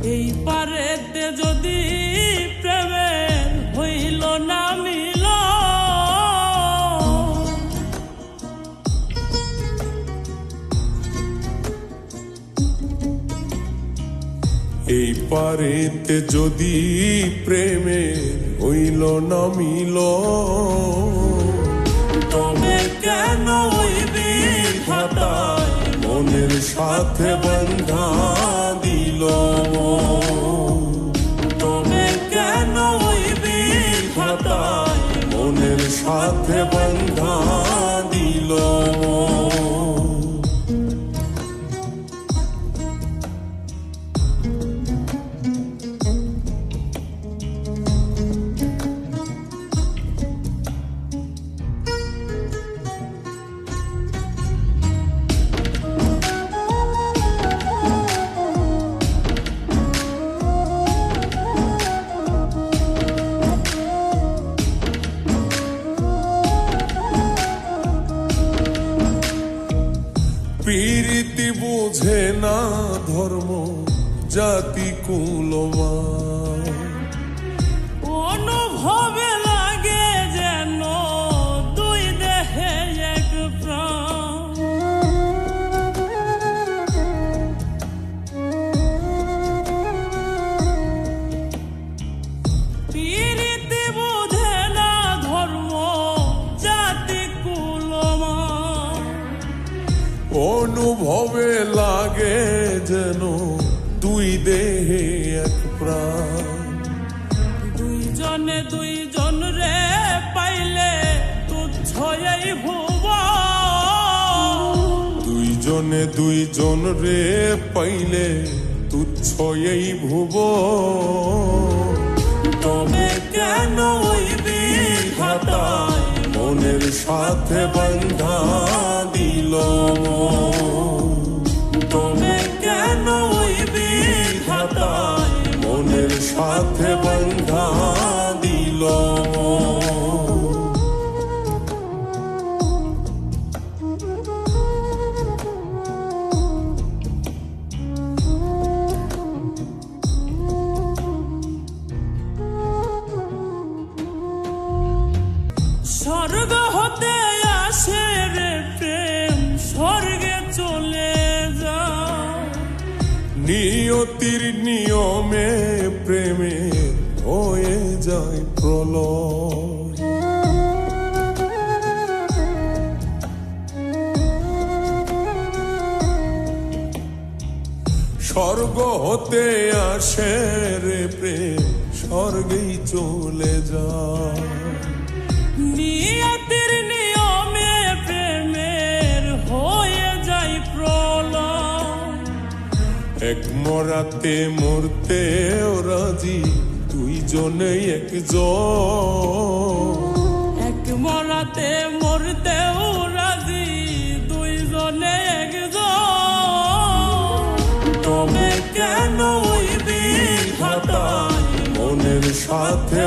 এই পারেতে যদি প্রেমের হইল না মিল, এই পারেতে যদি প্রেমের হইল না মিল, তবে কেন ওই বিধাতায় মনের সাথে বন্ধা দিল, তবে কেন ওই বিধাতায় মনের সাথে বন্ধা দিল। প্রীতি বুঝে না ধর্ম জাতি কুলমান, অনুভবে লাগে যেন দুই দেহে এক প্রাণ। প্রীতি বুঝে না ধর্ম জাতি কুলমান, অনুভবে লাগে যেন দুই দেহে এক প্রাণ। দুইজনে দুইজন রে পাইলে তুচ্ছ এই ভুব, দুইজনে দুইজন রে পাইলে তুচ্ছ এই ভুব, তবে কেন ওই বিধাতায় মনের সাথে বন্ধা দিল, তবে কেন ওই বিধাতায় মনের সাথে বন্ধা দিল। স্বর্গ হতে আসে রে প্রেম, স্বর্গে চলে যায়। নিয়তির নিয়মে প্রেমে হয়ে যায় প্রলয়, স্বর্গ হতে আসে রে প্রেম, স্বর্গেই চলে যায়। নিয়তির নিয়মে প্রেমের হয়ে যায় প্রলয়, এক মরাতে মরতে রাজি দুইজনে একজন, এক মরাতে মরতেও রাজি দুইজনে একজন, তবে কেন ওই বিধাতায় মনের সাথে